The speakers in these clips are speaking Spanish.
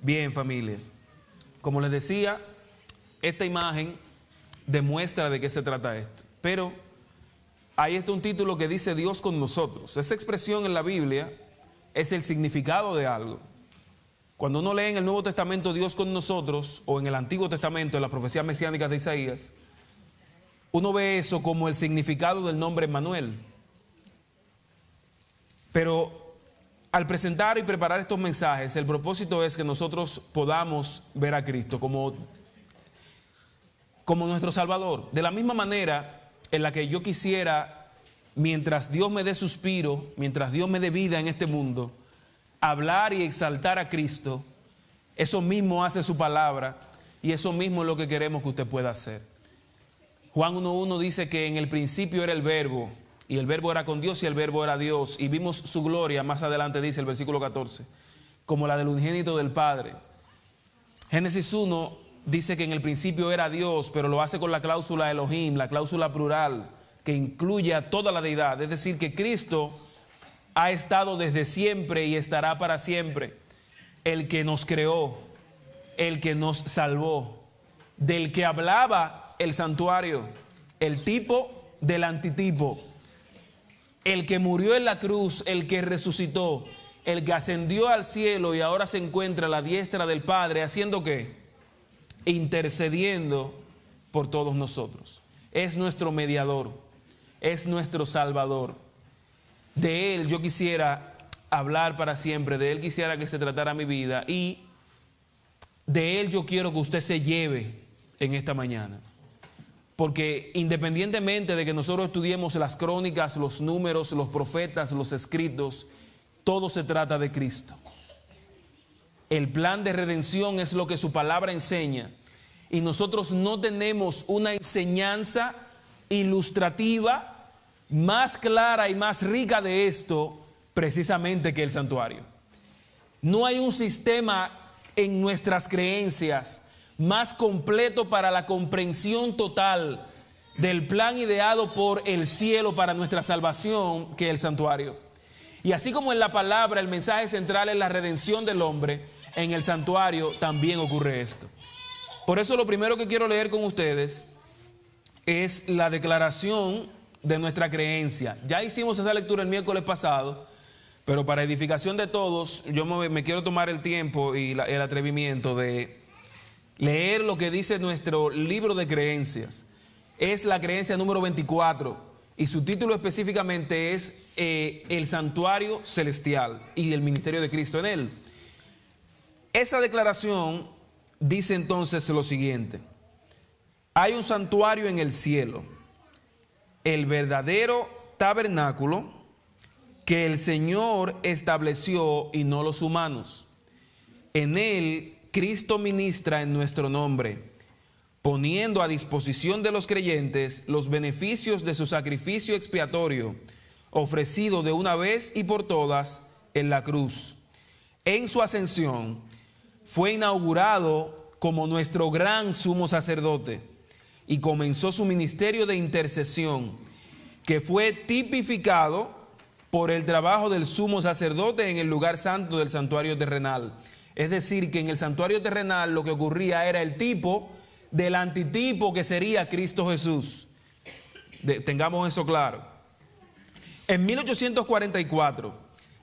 Bien, familia, como les decía, esta imagen demuestra de qué se trata esto. Pero ahí está un título que dice Dios con nosotros. Esa expresión en la Biblia es el significado de algo. Cuando uno lee en el Nuevo Testamento Dios con nosotros, o en el Antiguo Testamento, en las profecías mesiánicas de Isaías, uno ve eso como el significado del nombre Emmanuel. Pero al presentar y preparar estos mensajes, el propósito es que nosotros podamos ver a Cristo como nuestro Salvador. De la misma manera en la que yo quisiera, mientras Dios me dé suspiro, mientras Dios me dé vida en este mundo, hablar y exaltar a Cristo, eso mismo hace su palabra y eso mismo es lo que queremos que usted pueda hacer. Juan 1:1 dice que en el principio era el Verbo, y el Verbo era con Dios y el Verbo era Dios, y vimos su gloria, más adelante dice el versículo 14, como la del unigénito del Padre. Génesis 1 dice que en el principio era Dios, pero lo hace con la cláusula Elohim, la cláusula plural, que incluye a toda la deidad. Es decir, que Cristo ha estado desde siempre y estará para siempre. El que nos creó, el que nos salvó, del que hablaba el santuario, el tipo del antitipo, el que murió en la cruz, el que resucitó, el que ascendió al cielo y ahora se encuentra a la diestra del Padre, ¿haciendo qué? Intercediendo por todos nosotros. Es nuestro mediador, es nuestro Salvador. De Él yo quisiera hablar para siempre, de Él quisiera que se tratara mi vida y de Él yo quiero que usted se lleve en esta mañana. Porque independientemente de que nosotros estudiemos las crónicas, los números, los profetas, los escritos, todo se trata de Cristo. El plan de redención es lo que su palabra enseña. Y nosotros no tenemos una enseñanza ilustrativa más clara y más rica de esto precisamente que el santuario. No hay un sistema en nuestras creencias más completo para la comprensión total del plan ideado por el cielo para nuestra salvación que el santuario. Y así como en la palabra el mensaje central es la redención del hombre, en el santuario también ocurre esto. Por eso lo primero que quiero leer con ustedes es la declaración de nuestra creencia. Ya hicimos esa lectura el miércoles pasado, pero para edificación de todos, yo me quiero tomar el tiempo y el atrevimiento de leer lo que dice nuestro libro de creencias. Es la creencia número 24 y su título específicamente es el santuario celestial y el ministerio de Cristo en él. Esa declaración dice entonces lo siguiente: hay un santuario en el cielo, el verdadero tabernáculo que el Señor estableció y no los humanos. En él Cristo ministra en nuestro nombre, poniendo a disposición de los creyentes los beneficios de su sacrificio expiatorio, ofrecido de una vez y por todas en la cruz. En su ascensión fue inaugurado como nuestro gran sumo sacerdote y comenzó su ministerio de intercesión, que fue tipificado por el trabajo del sumo sacerdote en el lugar santo del santuario terrenal. Es decir, que en el santuario terrenal lo que ocurría era el tipo del antitipo que sería Cristo Jesús. Tengamos eso claro. En 1844,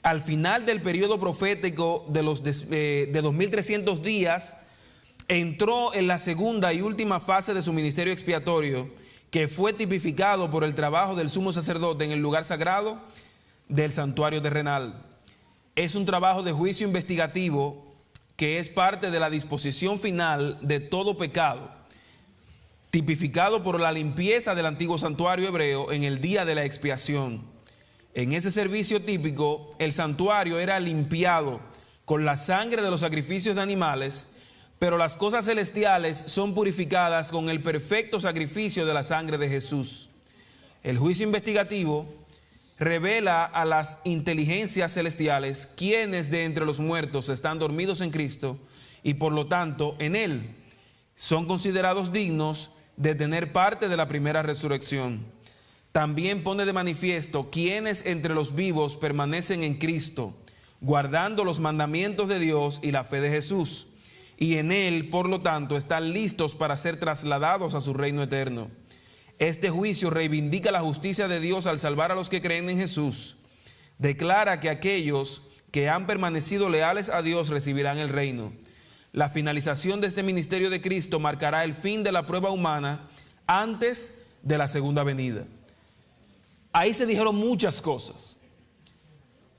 al final del periodo profético de 2300 días, entró en la segunda y última fase de su ministerio expiatorio, que fue tipificado por el trabajo del sumo sacerdote en el lugar sagrado del santuario terrenal. Es un trabajo de juicio investigativo que es parte de la disposición final de todo pecado, tipificado por la limpieza del antiguo santuario hebreo en el día de la expiación. En ese servicio típico, el santuario era limpiado con la sangre de los sacrificios de animales, pero las cosas celestiales son purificadas con el perfecto sacrificio de la sangre de Jesús. El juicio investigativo revela a las inteligencias celestiales quienes de entre los muertos están dormidos en Cristo y por lo tanto en Él son considerados dignos de tener parte de la primera resurrección. También pone de manifiesto quienes entre los vivos permanecen en Cristo, guardando los mandamientos de Dios y la fe de Jesús. Y en él, por lo tanto, están listos para ser trasladados a su reino eterno. Este juicio reivindica la justicia de Dios al salvar a los que creen en Jesús. Declara que aquellos que han permanecido leales a Dios recibirán el reino. La finalización de este ministerio de Cristo marcará el fin de la prueba humana antes de la segunda venida. Ahí se dijeron muchas cosas.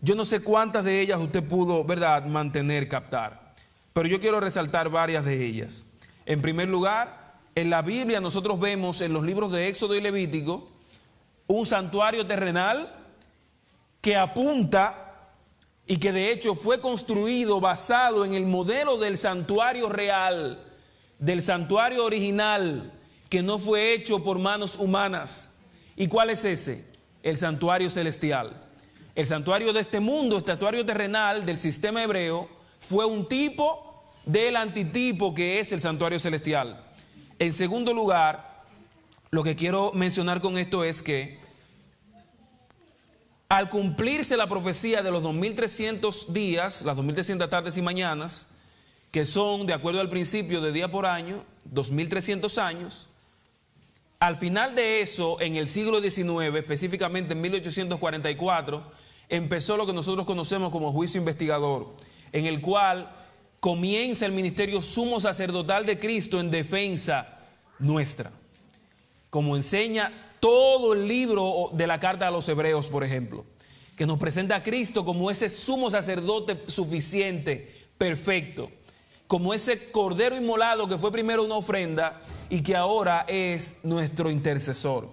Yo no sé cuántas de ellas usted pudo, ¿verdad?, mantener, captar. Pero yo quiero resaltar varias de ellas. En primer lugar, en la Biblia nosotros vemos en los libros de Éxodo y Levítico un santuario terrenal que apunta y que de hecho fue construido basado en el modelo del santuario real, del santuario original, que no fue hecho por manos humanas. ¿Y cuál es ese? El santuario celestial. El santuario de este mundo, el santuario terrenal del sistema hebreo, fue un tipo del antitipo que es el santuario celestial. En segundo lugar, lo que quiero mencionar con esto es que al cumplirse la profecía de los 2300 días, las 2300 tardes y mañanas, que son, de acuerdo al principio, de día por año, 2300 años, al final de eso, en el siglo XIX, específicamente en 1844, empezó lo que nosotros conocemos como juicio investigador, en el cual comienza el ministerio sumo sacerdotal de Cristo en defensa nuestra, como enseña todo el libro de la carta a los Hebreos, por ejemplo, que nos presenta a Cristo como ese sumo sacerdote suficiente, perfecto, como ese cordero inmolado que fue primero una ofrenda y que ahora es nuestro intercesor.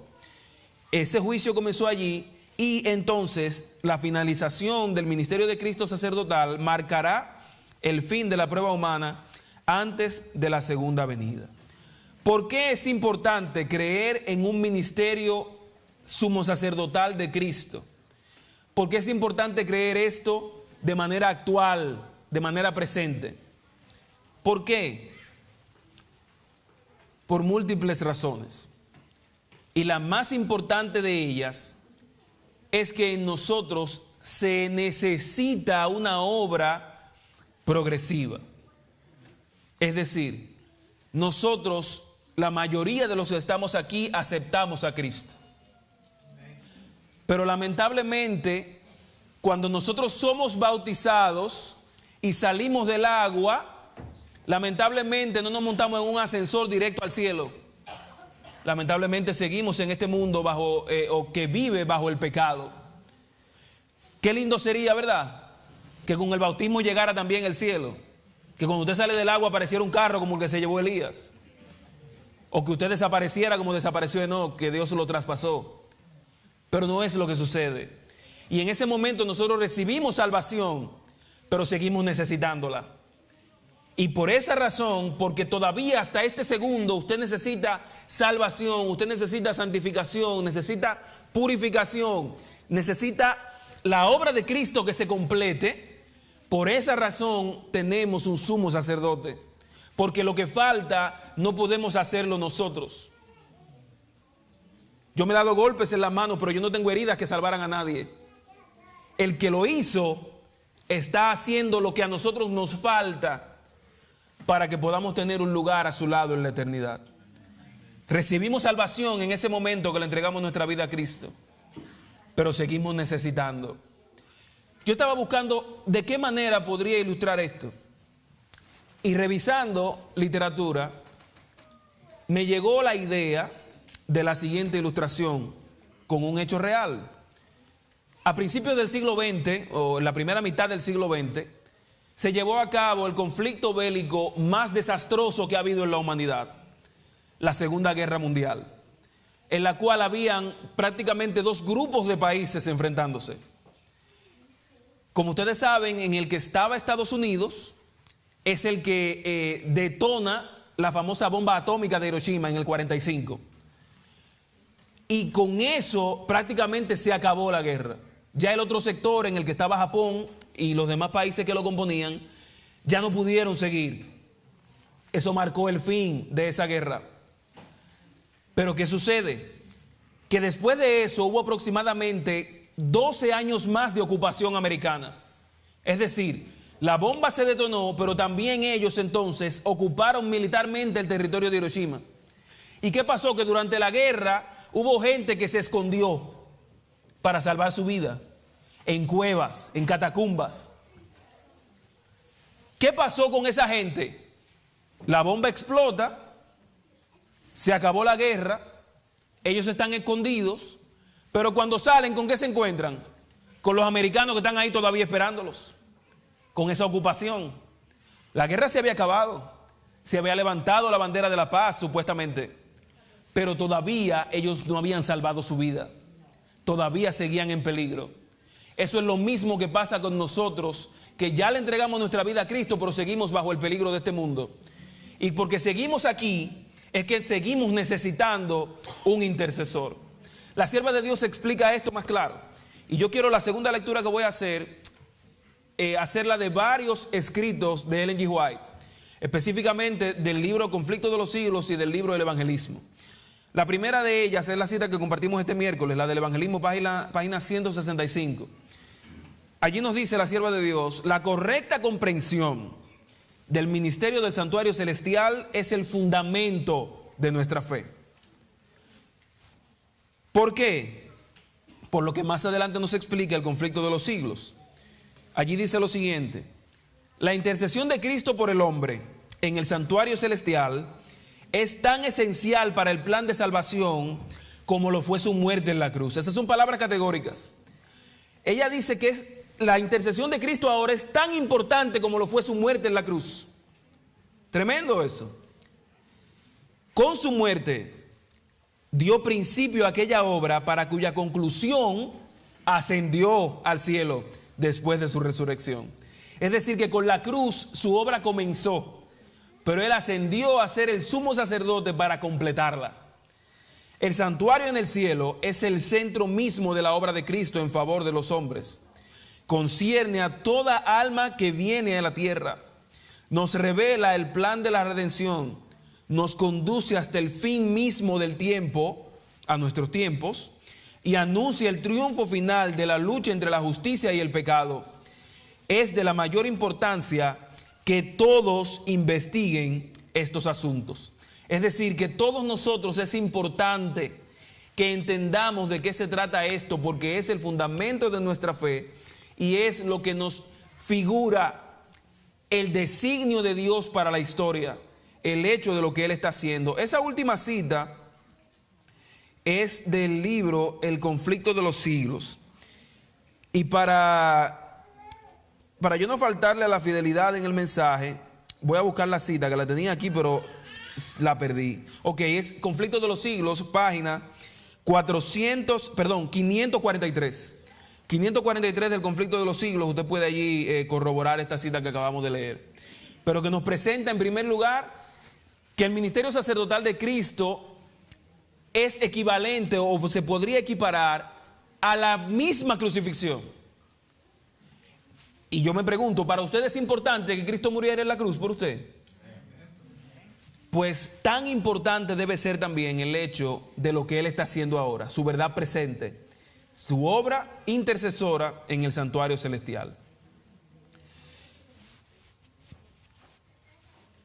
Ese juicio comenzó allí y entonces la finalización del ministerio de Cristo sacerdotal marcará el fin de la prueba humana antes de la segunda venida. ¿Por qué es importante creer en un ministerio sumo sacerdotal de Cristo? ¿Por qué es importante creer esto de manera actual, de manera presente? ¿Por qué? Por múltiples razones. Y la más importante de ellas es que en nosotros se necesita una obra progresiva. Es decir, nosotros, la mayoría de los que estamos aquí, aceptamos a Cristo. Pero lamentablemente, cuando nosotros somos bautizados y salimos del agua, lamentablemente no nos montamos en un ascensor directo al cielo. Lamentablemente seguimos en este mundo bajo o que vive bajo el pecado. Qué lindo sería, ¿verdad?, que con el bautismo llegara también el cielo. Que cuando usted sale del agua apareciera un carro como el que se llevó Elías. O que usted desapareciera como desapareció Enoc, que Dios lo traspasó. Pero no es lo que sucede. Y en ese momento nosotros recibimos salvación, pero seguimos necesitándola. Y por esa razón, porque todavía hasta este segundo usted necesita salvación, usted necesita santificación, necesita purificación, necesita la obra de Cristo que se complete. Por esa razón tenemos un sumo sacerdote, porque lo que falta no podemos hacerlo nosotros. Yo me he dado golpes en las manos, pero yo no tengo heridas que salvaran a nadie. El que lo hizo está haciendo lo que a nosotros nos falta para que podamos tener un lugar a su lado en la eternidad. Recibimos salvación en ese momento que le entregamos nuestra vida a Cristo, pero seguimos necesitando. Yo estaba buscando de qué manera podría ilustrar esto. Y revisando literatura, me llegó la idea de la siguiente ilustración con un hecho real. A principios del siglo XX, o en la primera mitad del siglo XX, se llevó a cabo el conflicto bélico más desastroso que ha habido en la humanidad, la Segunda Guerra Mundial, en la cual habían prácticamente dos grupos de países enfrentándose. Como ustedes saben, en el que estaba Estados Unidos es el que detona la famosa bomba atómica de Hiroshima en el 45. Y con eso prácticamente se acabó la guerra. Ya el otro sector en el que estaba Japón y los demás países que lo componían ya no pudieron seguir. Eso marcó el fin de esa guerra. Pero ¿qué sucede? Que después de eso hubo aproximadamente 12 años más de ocupación americana, Es decir, la bomba se detonó, pero también ellos entonces ocuparon militarmente el territorio de Hiroshima. ¿Y qué pasó? Que durante la guerra hubo gente que se escondió para salvar su vida, en cuevas, en catacumbas. ¿Qué pasó con esa gente? La bomba explota, se acabó la guerra, ellos están escondidos, pero cuando salen, ¿con qué se encuentran? Con los americanos que están ahí todavía esperándolos, con esa ocupación. La guerra se había acabado, se había levantado la bandera de la paz, supuestamente, pero todavía ellos no habían salvado su vida, todavía seguían en peligro. Eso es lo mismo que pasa con nosotros, que ya le entregamos nuestra vida a Cristo, pero seguimos bajo el peligro de este mundo. Y porque seguimos aquí, es que seguimos necesitando un intercesor. La sierva de Dios explica esto más claro. Y yo quiero la segunda lectura que voy a hacer, hacerla de varios escritos de Ellen G. White, específicamente del libro Conflicto de los Siglos y del libro del Evangelismo. La primera de ellas es la cita que compartimos este miércoles, la del Evangelismo, página 165. Allí nos dice la sierva de Dios: la correcta comprensión del ministerio del santuario celestial es el fundamento de nuestra fe. ¿Por qué? Por lo que más adelante nos explica el conflicto de los siglos. Allí dice lo siguiente: la intercesión de Cristo por el hombre en el santuario celestial es tan esencial para el plan de salvación como lo fue su muerte en la cruz. Esas son palabras categóricas. Ella dice que la intercesión de Cristo ahora es tan importante como lo fue su muerte en la cruz. Tremendo eso. Con su muerte dio principio a aquella obra para cuya conclusión ascendió al cielo después de su resurrección. Es decir, que con la cruz su obra comenzó, pero él ascendió a ser el sumo sacerdote para completarla. El santuario en el cielo es el centro mismo de la obra de Cristo en favor de los hombres. Concierne a toda alma que viene a la tierra. Nos revela el plan de la redención. Nos conduce hasta el fin mismo del tiempo, a nuestros tiempos, y anuncia el triunfo final de la lucha entre la justicia y el pecado. Es de la mayor importancia que todos investiguen estos asuntos. Es decir, que todos nosotros es importante que entendamos de qué se trata esto, porque es el fundamento de nuestra fe y es lo que nos figura el designio de Dios para la historia, el hecho de lo que Él está haciendo. Esa última cita es del libro El conflicto de los siglos. Y para yo no faltarle a la fidelidad en el mensaje, voy a buscar la cita que la tenía aquí, pero la perdí. Ok, es Conflicto de los Siglos, página 543. 543 del Conflicto de los Siglos. Usted puede allí corroborar esta cita que acabamos de leer. Pero que nos presenta en primer lugar que el ministerio sacerdotal de Cristo es equivalente o se podría equiparar a la misma crucifixión. Y yo me pregunto, ¿para usted es importante que Cristo muriera en la cruz por usted? Pues tan importante debe ser también el hecho de lo que Él está haciendo ahora, su verdad presente, su obra intercesora en el santuario celestial.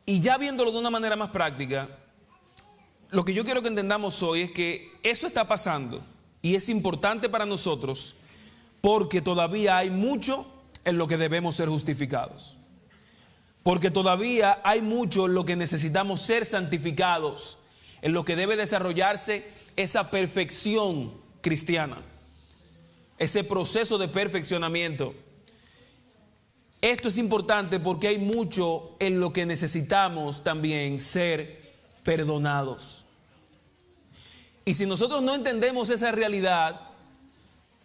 Y ya viéndolo de una manera más práctica, lo que yo quiero que entendamos hoy es que eso está pasando y es importante para nosotros porque todavía hay mucho en lo que debemos ser justificados. Porque todavía hay mucho en lo que necesitamos ser santificados, en lo que debe desarrollarse esa perfección cristiana, ese proceso de perfeccionamiento. Esto es importante porque hay mucho en lo que necesitamos también ser perdonados. Y si nosotros no entendemos esa realidad,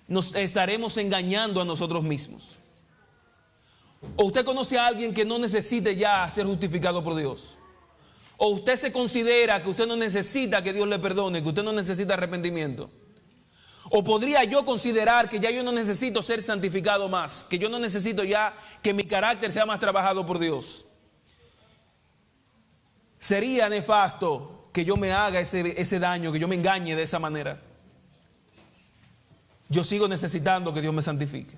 nos estaremos engañando a nosotros mismos. ¿O usted conoce a alguien que no necesite ya ser justificado por Dios? ¿O usted se considera que usted no necesita que Dios le perdone, que usted no necesita arrepentimiento? ¿O podría yo considerar que ya yo no necesito ser santificado más, que yo no necesito ya que mi carácter sea más trabajado por Dios? Sería nefasto que yo me haga ese daño, que yo me engañe de esa manera. Yo sigo necesitando que Dios me santifique.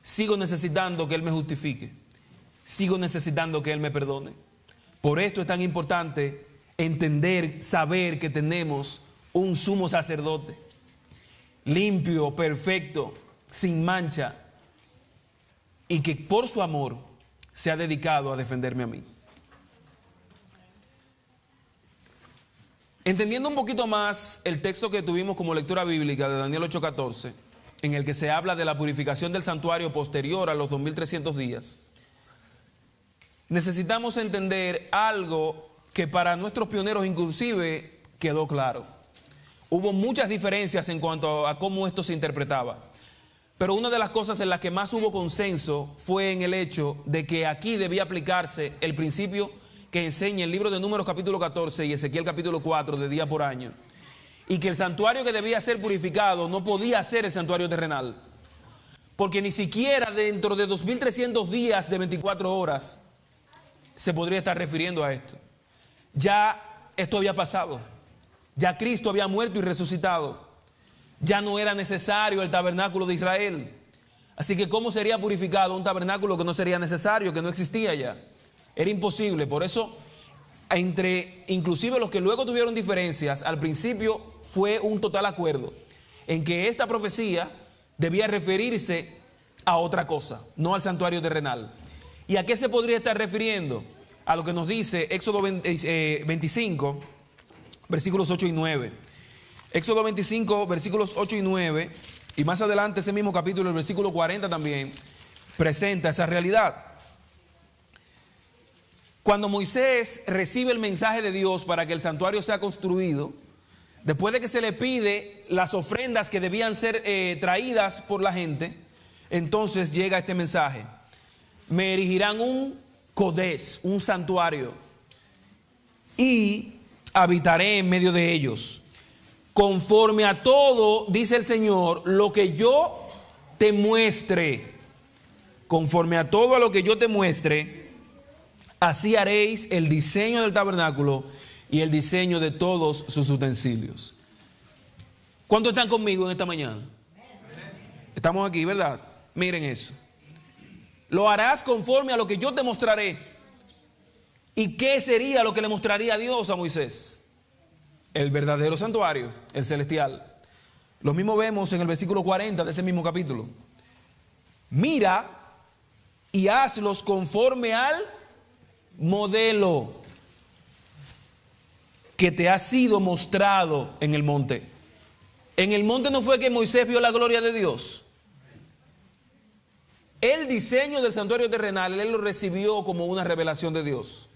sigo necesitando que Él me justifique. Sigo necesitando que Él me perdone. Por esto es tan importante entender, saber que tenemos un sumo sacerdote limpio, perfecto, sin mancha, y que por su amor se ha dedicado a defenderme a mí. Entendiendo un poquito más el texto que tuvimos como lectura bíblica de Daniel 8:14, en el que se habla de la purificación del santuario posterior a los 2300 días, necesitamos entender algo que para nuestros pioneros inclusive quedó claro. Hubo muchas diferencias en cuanto a cómo esto se interpretaba, pero una de las cosas en las que más hubo consenso fue en el hecho de que aquí debía aplicarse el principio que enseña el libro de Números capítulo 14 y Ezequiel capítulo 4 de día por año, y que el santuario que debía ser purificado no podía ser el santuario terrenal, porque ni siquiera dentro de 2300 días de 24 horas se podría estar refiriendo a esto. Ya esto había pasado, ya Cristo había muerto y resucitado, ya no era necesario el tabernáculo de Israel. Así que ¿cómo sería purificado un tabernáculo que no sería necesario, que no existía ya? Era imposible. Por eso, entre inclusive los que luego tuvieron diferencias, al principio fue un total acuerdo en que esta profecía debía referirse a otra cosa, no al santuario terrenal. ¿Y a qué se podría estar refiriendo? A lo que nos dice Éxodo 25, versículos 8 y 9. Éxodo 25, versículos 8 y 9, y más adelante ese mismo capítulo, el versículo 40 también, presenta esa realidad. Cuando Moisés recibe el mensaje de Dios para que el santuario sea construido, después de que se le pide las ofrendas que debían ser traídas por la gente, entonces llega este mensaje: me erigirán un Kodés, un santuario, y habitaré en medio de ellos, conforme a todo, dice el Señor, lo que yo te muestre, conforme a todo a lo que yo te muestre, así haréis el diseño del tabernáculo y el diseño de todos sus utensilios. ¿Cuántos están conmigo en esta mañana? Estamos aquí, ¿verdad? Miren eso. Lo harás conforme a lo que yo te mostraré. ¿Y qué sería lo que le mostraría Dios a Moisés? El verdadero santuario, el celestial. Lo mismo vemos en el versículo 40 de ese mismo capítulo. Mira y hazlos conforme al modelo que te ha sido mostrado en el monte. En el monte no fue que Moisés vio la gloria de Dios. El diseño del santuario terrenal, él lo recibió como una revelación de Dios.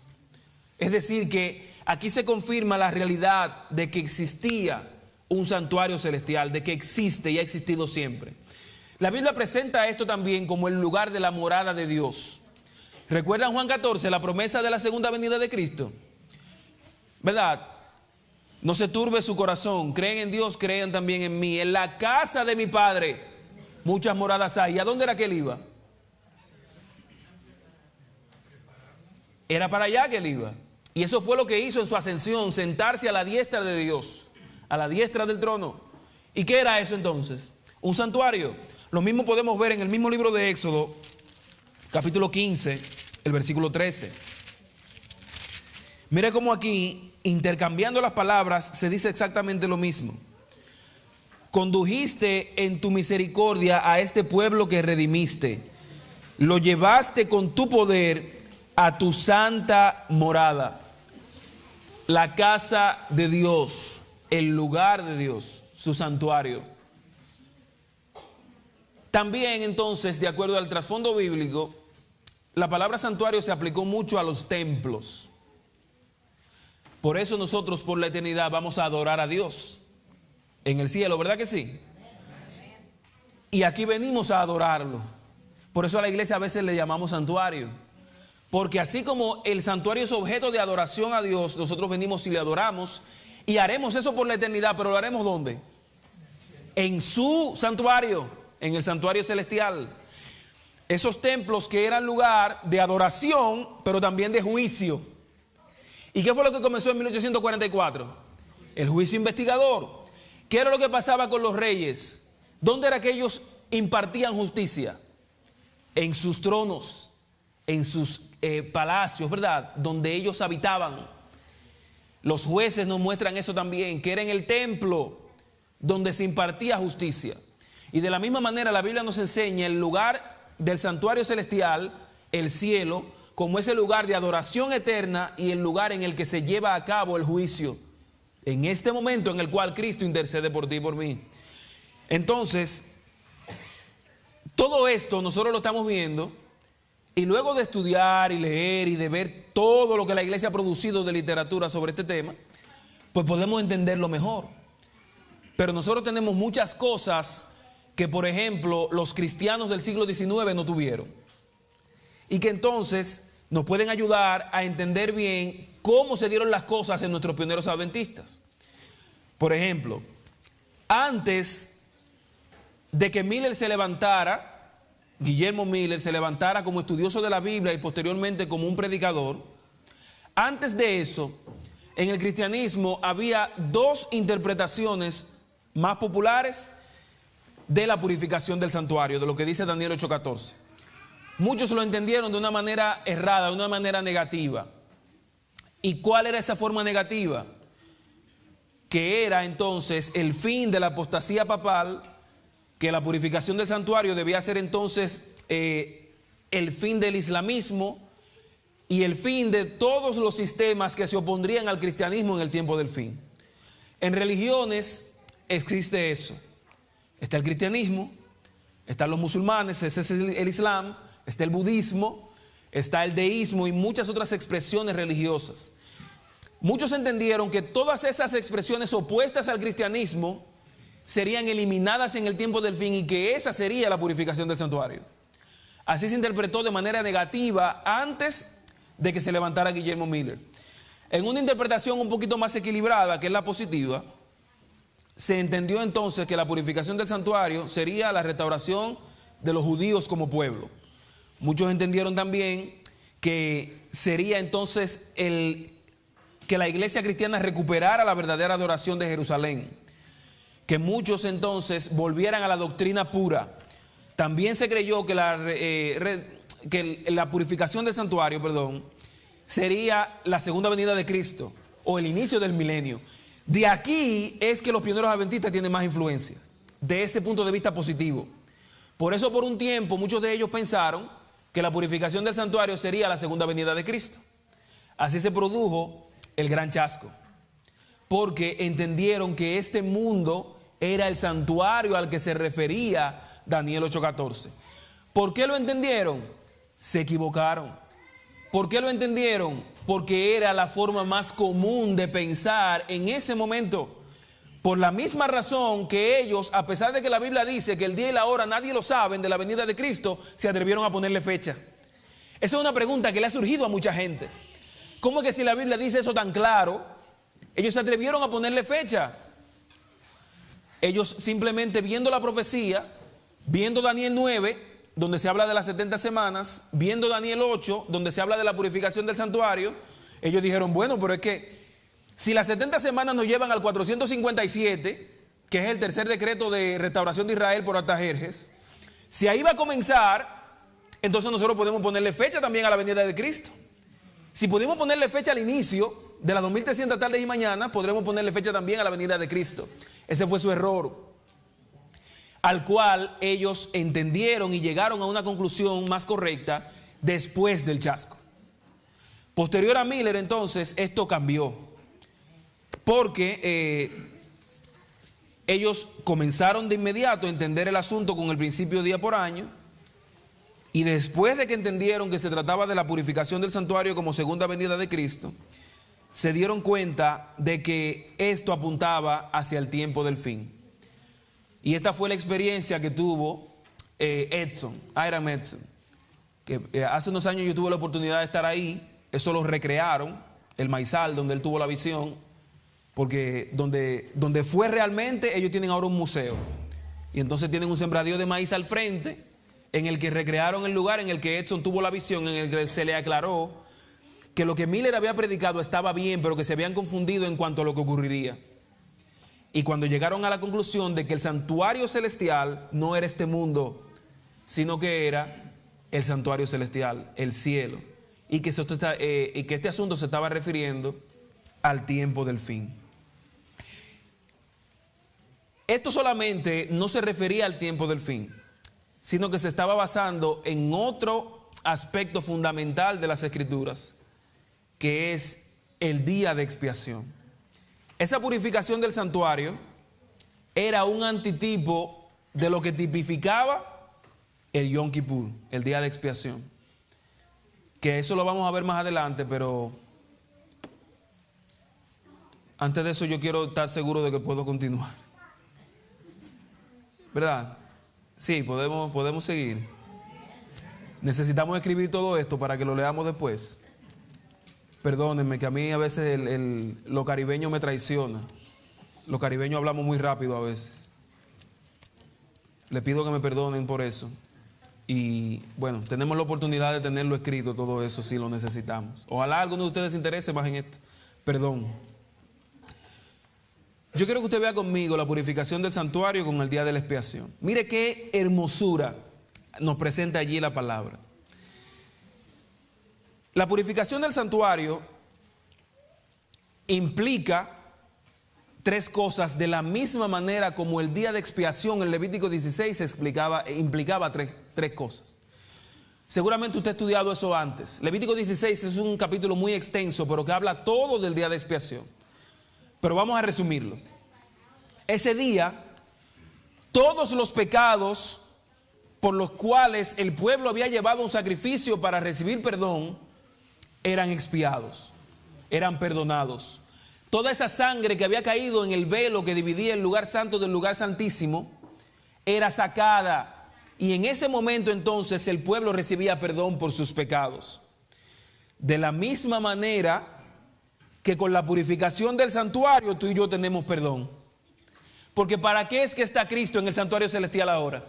Es decir, que aquí se confirma la realidad de que existía un santuario celestial, de que existe y ha existido siempre. La Biblia presenta esto también como el lugar de la morada de Dios. ¿Recuerdan Juan 14, la promesa de la segunda venida de Cristo? ¿Verdad? No se turbe su corazón, creen en Dios, crean también en mí. En la casa de mi Padre muchas moradas hay. ¿Y a dónde era que él iba? Era para allá que él iba. Y eso fue lo que hizo en su ascensión, sentarse a la diestra de Dios, a la diestra del trono. ¿Y qué era eso entonces? Un santuario. Lo mismo podemos ver en el mismo libro de Éxodo, capítulo 15, el versículo 13. Mire cómo aquí, intercambiando las palabras, se dice exactamente lo mismo. Condujiste en tu misericordia a este pueblo que redimiste. Lo llevaste con tu poder a tu santa morada, la casa de Dios, el lugar de Dios, su santuario. También entonces, de acuerdo al trasfondo bíblico, la palabra santuario se aplicó mucho a los templos. Por eso nosotros por la eternidad vamos a adorar a Dios en el cielo, ¿verdad que sí? Y aquí venimos a adorarlo. Por eso a la iglesia a veces le llamamos santuario. Porque así como el santuario es objeto de adoración a Dios, nosotros venimos y le adoramos y haremos eso por la eternidad, pero lo haremos ¿dónde? En su santuario, en el santuario celestial. Esos templos que eran lugar de adoración, pero también de juicio. ¿Y qué fue lo que comenzó en 1844? El juicio investigador. ¿Qué era lo que pasaba con los reyes? ¿Dónde era que ellos impartían justicia? en sus tronos, en sus palacios, ¿verdad? Donde ellos habitaban. Los jueces nos muestran eso también, que era en el templo donde se impartía justicia. Y de la misma manera la Biblia nos enseña el lugar del santuario celestial, el cielo, como ese lugar de adoración eterna y el lugar en el que se lleva a cabo el juicio. En este momento en el cual Cristo intercede por ti y por mí. Entonces, todo esto nosotros lo estamos viendo y luego de estudiar y leer y de ver todo lo que la iglesia ha producido de literatura sobre este tema, pues podemos entenderlo mejor. Pero nosotros tenemos muchas cosas que, por ejemplo, los cristianos del siglo XIX no tuvieron. Y que entonces nos pueden ayudar a entender bien cómo se dieron las cosas en nuestros pioneros adventistas. Por ejemplo, antes de que Miller se levantara, Guillermo Miller se levantara como estudioso de la Biblia y posteriormente como un predicador, antes de eso, en el cristianismo había dos interpretaciones más populares de la purificación del santuario, de lo que dice Daniel 8:14. Muchos lo entendieron de una manera errada, de una manera negativa. ¿Y cuál era esa forma negativa? Que era entonces el fin de la apostasía papal, que la purificación del santuario debía ser entonces el fin del islamismo y el fin de todos los sistemas que se opondrían al cristianismo en el tiempo del fin. En religiones existe eso. Está el cristianismo, están los musulmanes, ese es el islam, está el budismo, está el deísmo y muchas otras expresiones religiosas. Muchos entendieron que todas esas expresiones opuestas al cristianismo serían eliminadas en el tiempo del fin y que esa sería la purificación del santuario. Así se interpretó de manera negativa antes de que se levantara Guillermo Miller. En una interpretación un poquito más equilibrada, que es la positiva, se entendió entonces que la purificación del santuario sería la restauración de los judíos como pueblo. Muchos entendieron también que sería entonces que la iglesia cristiana recuperara la verdadera adoración de Jerusalén. Que muchos entonces volvieran a la doctrina pura. También se creyó que la purificación del santuario, sería la segunda venida de Cristo o el inicio del milenio. De aquí es que los pioneros adventistas tienen más influencia, de ese punto de vista positivo. Por eso por un tiempo muchos de ellos pensaron que la purificación del santuario sería la segunda venida de Cristo. Así se produjo el gran chasco, porque entendieron que este mundo era el santuario al que se refería Daniel 8:14. ¿Por qué lo entendieron? Se equivocaron. ¿Por qué lo entendieron? Porque era la forma más común de pensar en ese momento. Por la misma razón que ellos, a pesar de que la Biblia dice que el día y la hora nadie lo saben de la venida de Cristo, se atrevieron a ponerle fecha. Esa es una pregunta que le ha surgido a mucha gente. ¿Cómo es que si la Biblia dice eso tan claro, ellos se atrevieron a ponerle fecha? Ellos simplemente viendo la profecía, viendo Daniel 9, donde se habla de las 70 semanas, viendo Daniel 8, donde se habla de la purificación del santuario, ellos dijeron, bueno, pero es que si las 70 semanas nos llevan al 457, que es el tercer decreto de restauración de Israel por Artajerjes, si ahí va a comenzar, entonces nosotros podemos ponerle fecha también a la venida de Cristo. Si pudimos ponerle fecha al inicio de las 2300 tardes y mañanas, podremos ponerle fecha también a la venida de Cristo. Ese fue su error, al cual ellos entendieron y llegaron a una conclusión más correcta después del chasco. Posterior a Miller, entonces, esto cambió, porque ellos comenzaron de inmediato a entender el asunto con el principio día por año, y después de que entendieron que se trataba de la purificación del santuario como segunda venida de Cristo, se dieron cuenta de que esto apuntaba hacia el tiempo del fin. Y esta fue la experiencia que tuvo Hiram Edson, que hace unos años yo tuve la oportunidad de estar ahí. Eso lo recrearon, el maizal donde él tuvo la visión, porque donde fue realmente, ellos tienen ahora un museo. Y entonces tienen un sembradío de maíz al frente, en el que recrearon el lugar en el que Edson tuvo la visión, en el que se le aclaró que lo que Miller había predicado estaba bien, pero que se habían confundido en cuanto a lo que ocurriría. Y cuando llegaron a la conclusión de que el santuario celestial no era este mundo, sino que era el santuario celestial, el cielo, y que este asunto se estaba refiriendo al tiempo del fin. Esto solamente no se refería al tiempo del fin, sino que se estaba basando en otro aspecto fundamental de las Escrituras, que es el día de expiación. Esa purificación del santuario era un antitipo de lo que tipificaba el Yom Kippur, el día de expiación. Que eso lo vamos a ver más adelante, pero antes de eso yo quiero estar seguro de que puedo continuar. ¿Verdad? Sí, podemos seguir. Necesitamos escribir todo esto para que lo leamos después. Perdónenme que a mí a veces lo caribeño me traiciona. Los caribeños hablamos muy rápido a veces. Les pido que me perdonen por eso. Y bueno, tenemos la oportunidad de tenerlo escrito todo eso si lo necesitamos. Ojalá a alguno de ustedes se interese más en esto. Perdón. Yo quiero que usted vea conmigo la purificación del santuario con el día de la expiación. Mire qué hermosura nos presenta allí la palabra. La purificación del santuario implica tres cosas de la misma manera como el día de expiación en Levítico 16 implicaba tres cosas. Seguramente usted ha estudiado eso antes. Levítico 16 es un capítulo muy extenso, pero que habla todo del día de expiación. Pero vamos a resumirlo. Ese día, todos los pecados por los cuales el pueblo había llevado un sacrificio para recibir perdón, eran expiados, eran perdonados. Toda esa sangre que había caído en el velo que dividía el lugar santo del lugar santísimo, era sacada. Y en ese momento entonces el pueblo recibía perdón por sus pecados. De la misma manera que con la purificación del santuario tú y yo tenemos perdón. Porque ¿para qué es que está Cristo en el santuario celestial ahora?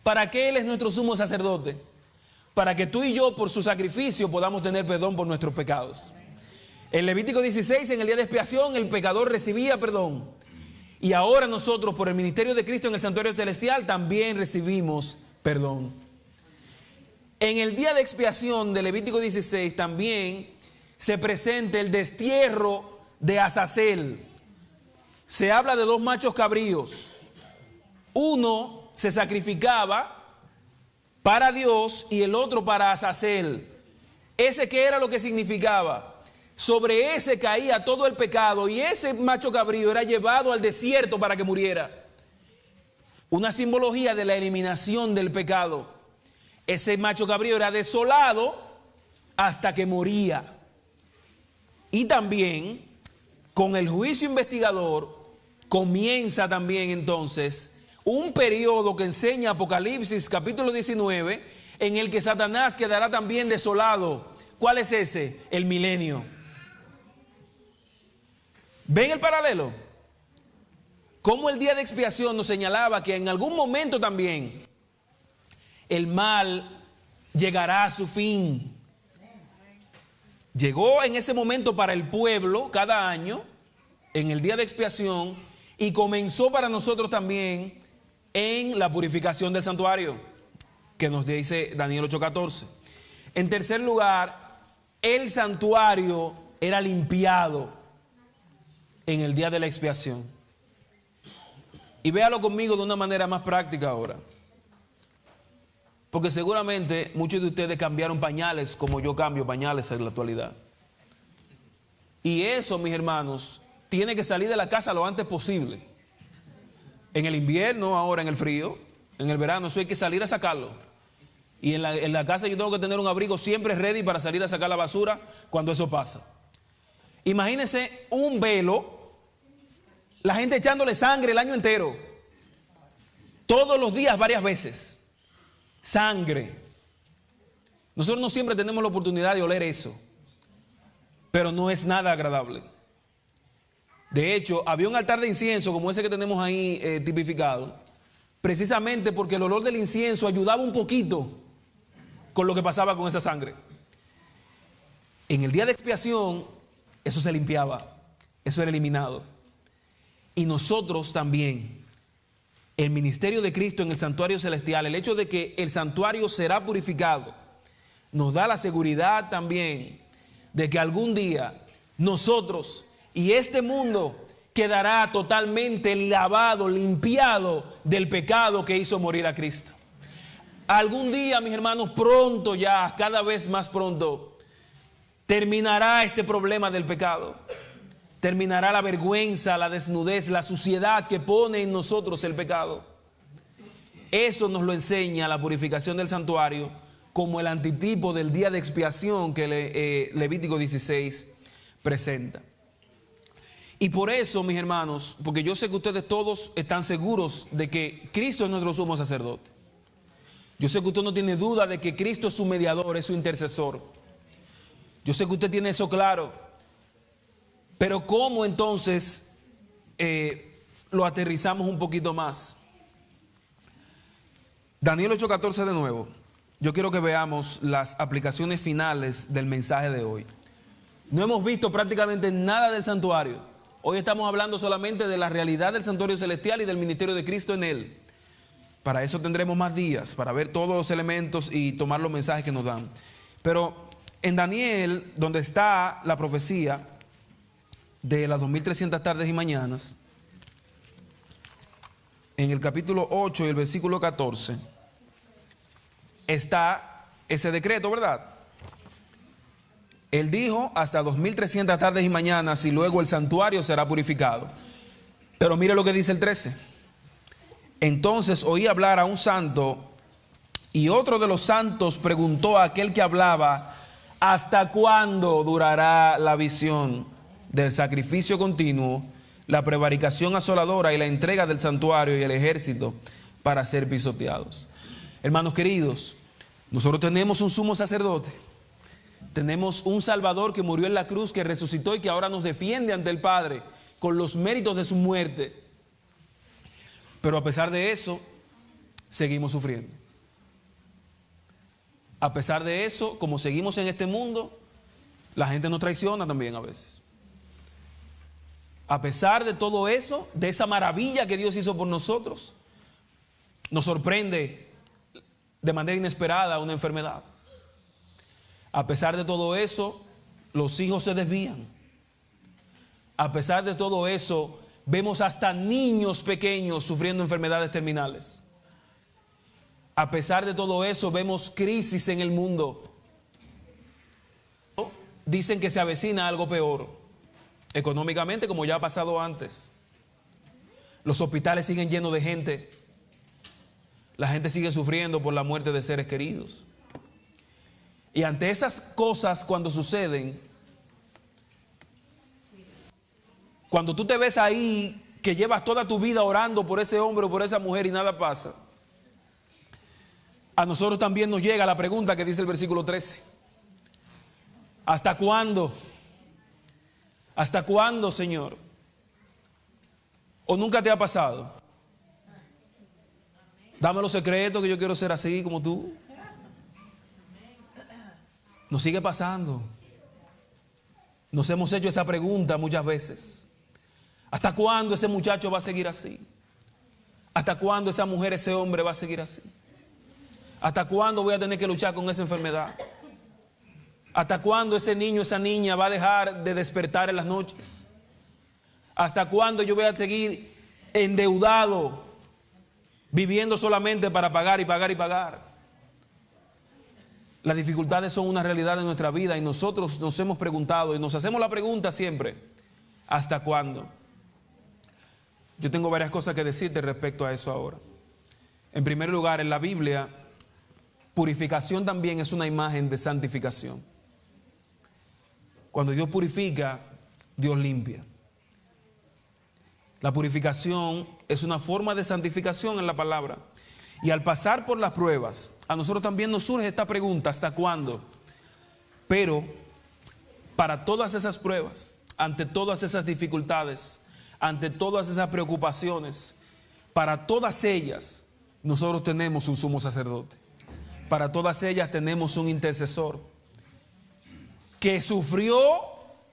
¿Para qué Él es nuestro sumo sacerdote? Para que tú y yo por su sacrificio podamos tener perdón por nuestros pecados. En Levítico 16, en el día de expiación, el pecador recibía perdón. Y ahora nosotros por el ministerio de Cristo en el santuario celestial también recibimos perdón. En el día de expiación de Levítico 16 también se presenta el destierro de Azazel. Se habla de dos machos cabríos. Uno se sacrificaba para Dios y el otro para Azazel. ¿Ese qué era lo que significaba? Sobre ese caía todo el pecado y ese macho cabrío era llevado al desierto para que muriera. Una simbología de la eliminación del pecado. Ese macho cabrío era desolado hasta que moría. Y también con el juicio investigador comienza también entonces un periodo que enseña Apocalipsis capítulo 19 en el que Satanás quedará también desolado. ¿Cuál es ese? El milenio. ¿Ven el paralelo? Como el día de expiación nos señalaba que en algún momento también el mal llegará a su fin. Llegó en ese momento para el pueblo cada año, en el día de expiación, y comenzó para nosotros también en la purificación del santuario, que nos dice Daniel 8:14. En tercer lugar, el santuario era limpiado en el día de la expiación. Y véalo conmigo de una manera más práctica ahora. Porque seguramente muchos de ustedes cambiaron pañales como yo cambio pañales en la actualidad. Y eso, mis hermanos, tiene que salir de la casa lo antes posible. En el invierno, ahora en el frío, en el verano, eso hay que salir a sacarlo. Y en la casa yo tengo que tener un abrigo siempre ready para salir a sacar la basura cuando eso pasa. Imagínense un velo, la gente echándole sangre el año entero. Todos los días, varias veces. Sangre. Nosotros no siempre tenemos la oportunidad de oler eso, pero no es nada agradable. De hecho, había un altar de incienso como ese que tenemos ahí tipificado, precisamente porque el olor del incienso ayudaba un poquito con lo que pasaba con esa sangre. En el día de expiación, eso se limpiaba, eso era eliminado. Y nosotros también, el ministerio de Cristo en el santuario celestial, el hecho de que el santuario será purificado, nos da la seguridad también de que algún día nosotros y este mundo quedará totalmente lavado, limpiado del pecado que hizo morir a Cristo. Algún día, mis hermanos, pronto ya, cada vez más pronto, terminará este problema del pecado. Terminará la vergüenza, la desnudez, la suciedad que pone en nosotros el pecado. Eso nos lo enseña la purificación del santuario como el antitipo del día de expiación que Levítico 16 presenta. Y por eso, mis hermanos, porque yo sé que ustedes todos están seguros de que Cristo es nuestro sumo sacerdote. Yo sé que usted no tiene duda de que Cristo es su mediador, es su intercesor. Yo sé que usted tiene eso claro. Pero ¿cómo entonces lo aterrizamos un poquito más? Daniel 8:14 de nuevo. Yo quiero que veamos las aplicaciones finales del mensaje de hoy. No hemos visto prácticamente nada del santuario. Hoy estamos hablando solamente de la realidad del santuario celestial y del ministerio de Cristo en él. Para eso tendremos más días, para ver todos los elementos y tomar los mensajes que nos dan. Pero en Daniel, donde está la profecía de las 2300 tardes y mañanas, en el capítulo 8 y el versículo 14, está ese decreto, ¿verdad? Él dijo hasta 2300 tardes y mañanas y luego el santuario será purificado. Pero mire lo que dice el 13. Entonces oí hablar a un santo y otro de los santos preguntó a aquel que hablaba: ¿hasta cuándo durará la visión del sacrificio continuo, la prevaricación asoladora y la entrega del santuario y el ejército para ser pisoteados? Hermanos queridos, nosotros tenemos un sumo sacerdote. Tenemos un Salvador que murió en la cruz, que resucitó y que ahora nos defiende ante el Padre con los méritos de su muerte. Pero a pesar de eso, seguimos sufriendo. A pesar de eso, como seguimos en este mundo, la gente nos traiciona también a veces. A pesar de todo eso, de esa maravilla que Dios hizo por nosotros, nos sorprende de manera inesperada una enfermedad. A pesar de todo eso, los hijos se desvían. A pesar de todo eso, vemos hasta niños pequeños sufriendo enfermedades terminales. A pesar de todo eso, vemos crisis en el mundo. Dicen que se avecina algo peor, económicamente, como ya ha pasado antes. Los hospitales siguen llenos de gente. La gente sigue sufriendo por la muerte de seres queridos. Y ante esas cosas, cuando suceden, cuando tú te ves ahí, que llevas toda tu vida orando por ese hombre o por esa mujer y nada pasa, a nosotros también nos llega la pregunta que dice el versículo 13. ¿Hasta cuándo? ¿Hasta cuándo, Señor? ¿O nunca te ha pasado? Dame los secretos, que yo quiero ser así como tú. Nos sigue pasando. Nos hemos hecho esa pregunta muchas veces. ¿Hasta cuándo ese muchacho va a seguir así? ¿Hasta cuándo esa mujer, ese hombre va a seguir así? ¿Hasta cuándo voy a tener que luchar con esa enfermedad? ¿Hasta cuándo ese niño, esa niña va a dejar de despertar en las noches? ¿Hasta cuándo yo voy a seguir endeudado, viviendo solamente para pagar y pagar y pagar? Las dificultades son una realidad de nuestra vida y nosotros nos hemos preguntado y nos hacemos la pregunta siempre: ¿hasta cuándo? Yo tengo varias cosas que decirte respecto a eso ahora. En primer lugar, en la Biblia, purificación también es una imagen de santificación. Cuando Dios purifica, Dios limpia. La purificación es una forma de santificación en la palabra. Y al pasar por las pruebas, a nosotros también nos surge esta pregunta: ¿hasta cuándo? Pero para todas esas pruebas, ante todas esas dificultades, ante todas esas preocupaciones, para todas ellas nosotros tenemos un sumo sacerdote. Para todas ellas tenemos un intercesor que sufrió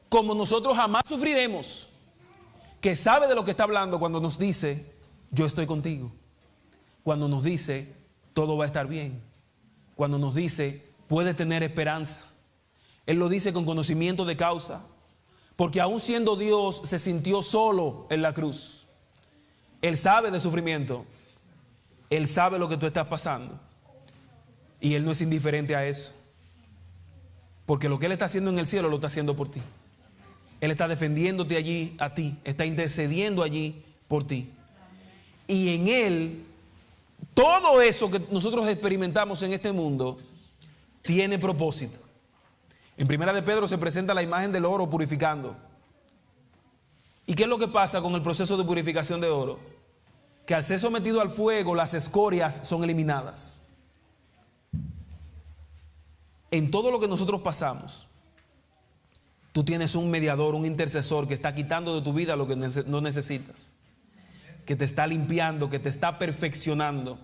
como nosotros jamás sufriremos, que sabe de lo que está hablando cuando nos dice: yo estoy contigo, cuando nos dice todo va a estar bien, cuando nos dice puede tener esperanza. Él lo dice con conocimiento de causa, porque aún siendo Dios se sintió solo en la cruz. Él sabe de sufrimiento, Él sabe lo que tú estás pasando y Él no es indiferente a eso, porque lo que Él está haciendo en el cielo lo está haciendo por ti. Él está defendiéndote allí a ti, está intercediendo allí por ti. Y en Él, todo eso que nosotros experimentamos en este mundo tiene propósito. En Primera de Pedro se presenta la imagen del oro purificando. ¿Y qué es lo que pasa con el proceso de purificación de oro? Que al ser sometido al fuego, las escorias son eliminadas. En todo lo que nosotros pasamos, tú tienes un mediador, un intercesor que está quitando de tu vida lo que no necesitas, que te está limpiando, que te está perfeccionando.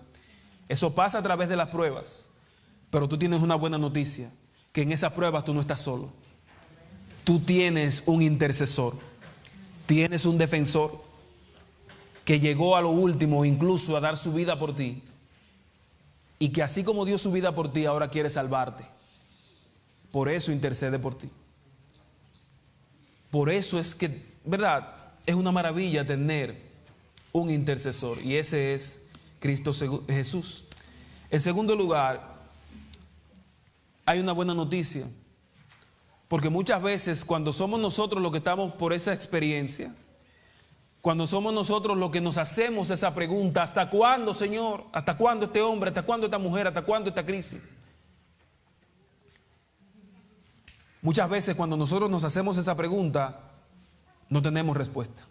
Eso pasa a través de las pruebas, pero tú tienes una buena noticia, que en esas pruebas tú no estás solo. Tú tienes un intercesor, tienes un defensor que llegó a lo último incluso a dar su vida por ti, y que así como dio su vida por ti, ahora quiere salvarte. Por eso intercede por ti. Por eso es que, ¿verdad? Es una maravilla tener un intercesor, y ese es Cristo Jesús. En segundo lugar, hay una buena noticia, porque muchas veces cuando somos nosotros los que estamos por esa experiencia, cuando somos nosotros los que nos hacemos esa pregunta, ¿hasta cuándo, Señor? ¿Hasta cuándo este hombre? ¿Hasta cuándo esta mujer? ¿Hasta cuándo esta crisis? Muchas veces cuando nosotros nos hacemos esa pregunta, no tenemos respuesta.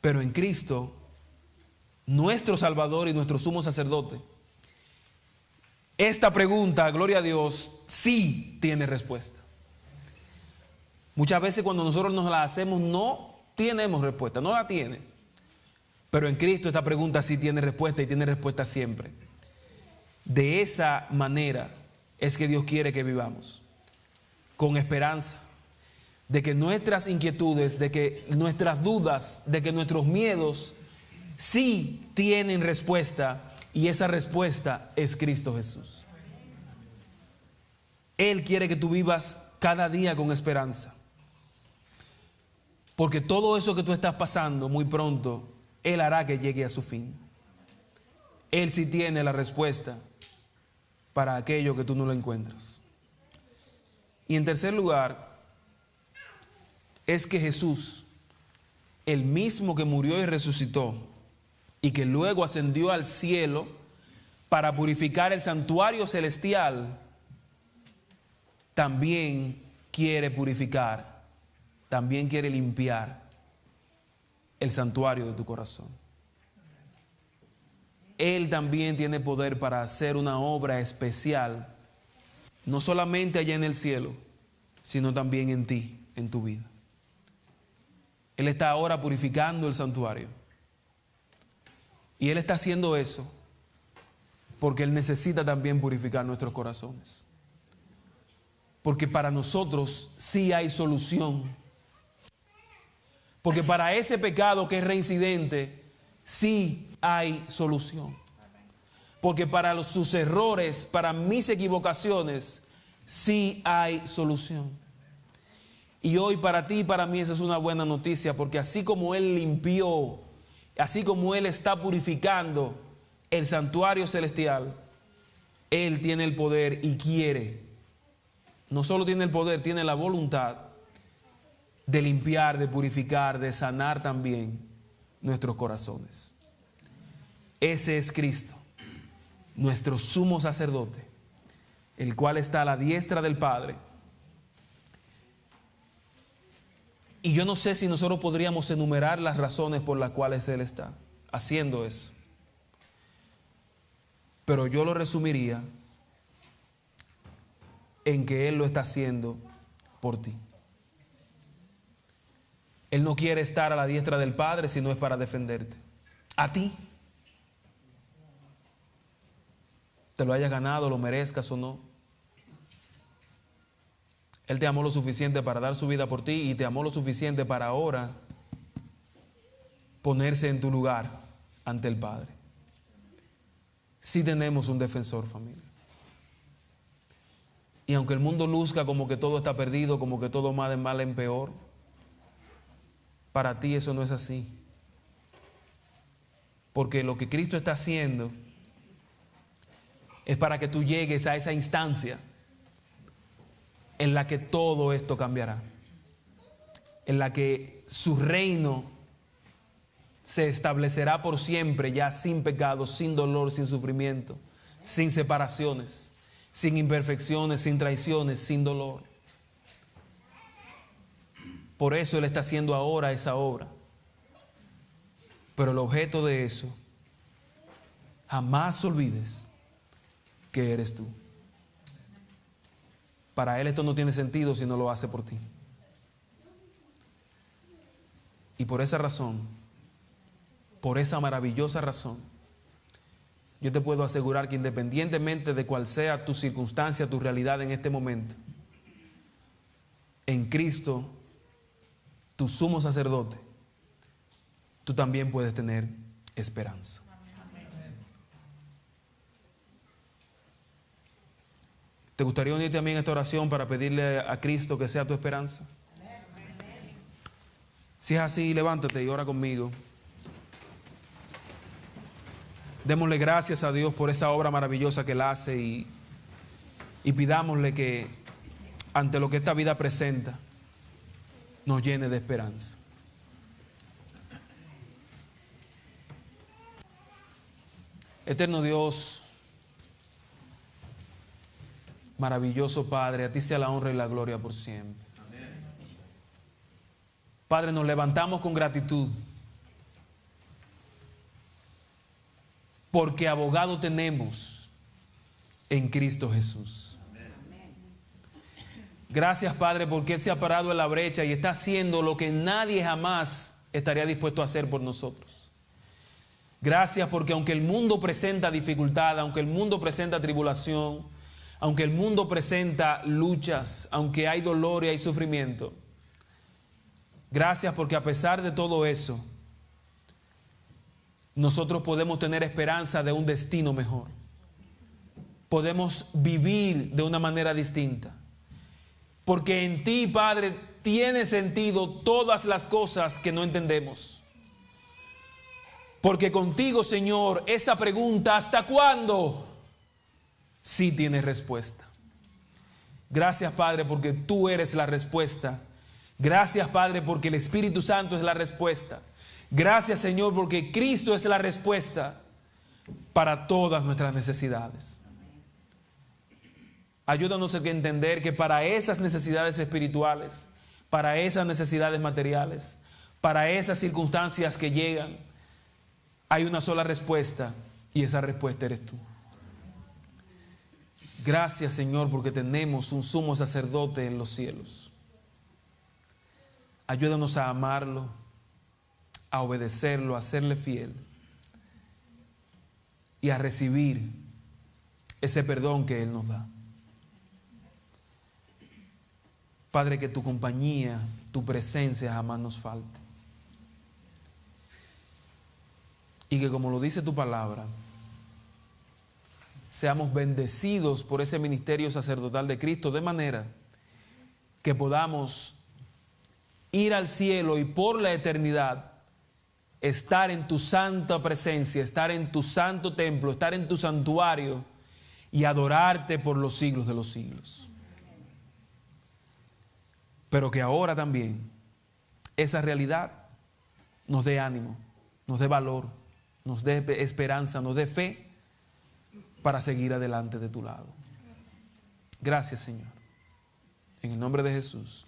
Pero en Cristo, nuestro Salvador y nuestro sumo sacerdote, esta pregunta, gloria a Dios, sí tiene respuesta. Muchas veces cuando nosotros nos la hacemos no tenemos respuesta, no la tiene. Pero en Cristo esta pregunta sí tiene respuesta, y tiene respuesta siempre. De esa manera es que Dios quiere que vivamos, con esperanza, de que nuestras inquietudes, de que nuestras dudas, de que nuestros miedos sí tienen respuesta, y esa respuesta es Cristo Jesús. Él quiere que tú vivas cada día con esperanza, porque todo eso que tú estás pasando muy pronto, Él hará que llegue a su fin. Él sí tiene la respuesta para aquello que tú no lo encuentras. Y en tercer lugar, es que Jesús, el mismo que murió y resucitó, y que luego ascendió al cielo para purificar el santuario celestial, también quiere purificar, también quiere limpiar el santuario de tu corazón. Él también tiene poder para hacer una obra especial, no solamente allá en el cielo, sino también en ti, en tu vida. Él está ahora purificando el santuario. Y Él está haciendo eso porque Él necesita también purificar nuestros corazones. Porque para nosotros sí hay solución. Porque para ese pecado que es reincidente, sí hay solución. Porque para sus errores, para mis equivocaciones, sí hay solución. Y hoy para ti y para mí esa es una buena noticia, porque así como Él limpió, así como Él está purificando el santuario celestial, Él tiene el poder y quiere. No solo tiene el poder, tiene la voluntad de limpiar, de purificar, de sanar también nuestros corazones. Ese es Cristo, nuestro sumo sacerdote, el cual está a la diestra del Padre. Y yo no sé si nosotros podríamos enumerar las razones por las cuales Él está haciendo eso. Pero yo lo resumiría en que Él lo está haciendo por ti. Él no quiere estar a la diestra del Padre si no es para defenderte. A ti. Te lo hayas ganado, lo merezcas o no. Él te amó lo suficiente para dar su vida por ti, y te amó lo suficiente para ahora ponerse en tu lugar ante el Padre. Sí tenemos un defensor, familia. Y aunque el mundo luzca como que todo está perdido, como que todo va de mal en peor, para ti eso no es así. Porque lo que Cristo está haciendo es para que tú llegues a esa instancia en la que todo esto cambiará, en la que su reino se establecerá por siempre, ya sin pecado, sin dolor, sin sufrimiento, sin separaciones, sin imperfecciones, sin traiciones, sin dolor. Por eso Él está haciendo ahora esa obra. Pero el objeto de eso, jamás olvides que eres tú. Para Él esto no tiene sentido si no lo hace por ti. Y por esa razón, por esa maravillosa razón, yo te puedo asegurar que independientemente de cuál sea tu circunstancia, tu realidad en este momento, en Cristo, tu sumo sacerdote, tú también puedes tener esperanza. ¿Te gustaría unirte a mí en esta oración para pedirle a Cristo que sea tu esperanza? Si es así, levántate y ora conmigo. Démosle gracias a Dios por esa obra maravillosa que Él hace y pidámosle que ante lo que esta vida presenta nos llene de esperanza. Eterno Dios, maravilloso Padre, a ti sea la honra y la gloria por siempre. Padre, nos levantamos con gratitud porque abogado tenemos en Cristo Jesús. Gracias, Padre, porque Él se ha parado en la brecha y está haciendo lo que nadie jamás estaría dispuesto a hacer por nosotros. Gracias porque aunque el mundo presenta dificultad, aunque el mundo presenta tribulación, aunque el mundo presenta luchas, aunque hay dolor y hay sufrimiento, gracias porque a pesar de todo eso, nosotros podemos tener esperanza de un destino mejor. Podemos vivir de una manera distinta. Porque en ti, Padre, tiene sentido todas las cosas que no entendemos. Porque contigo, Señor, esa pregunta ¿hasta cuándo? Sí tiene respuesta. Gracias, Padre, porque tú eres la respuesta. Gracias, Padre, porque el Espíritu Santo es la respuesta. Gracias, Señor, porque Cristo es la respuesta para todas nuestras necesidades. Ayúdanos a entender que para esas necesidades espirituales, para esas necesidades materiales, para esas circunstancias que llegan, hay una sola respuesta y esa respuesta eres tú. Gracias, Señor, porque tenemos un sumo sacerdote en los cielos. Ayúdanos a amarlo, a obedecerlo, a serle fiel y a recibir ese perdón que Él nos da. Padre, que tu compañía, tu presencia jamás nos falte. Y que como lo dice tu palabra, seamos bendecidos por ese ministerio sacerdotal de Cristo, de manera que podamos ir al cielo y por la eternidad estar en tu santa presencia, estar en tu santo templo, estar en tu santuario y adorarte por los siglos de los siglos. Pero que ahora también esa realidad nos dé ánimo, nos dé valor, nos dé esperanza, nos dé fe para seguir adelante de tu lado. Gracias, Señor. En el nombre de Jesús.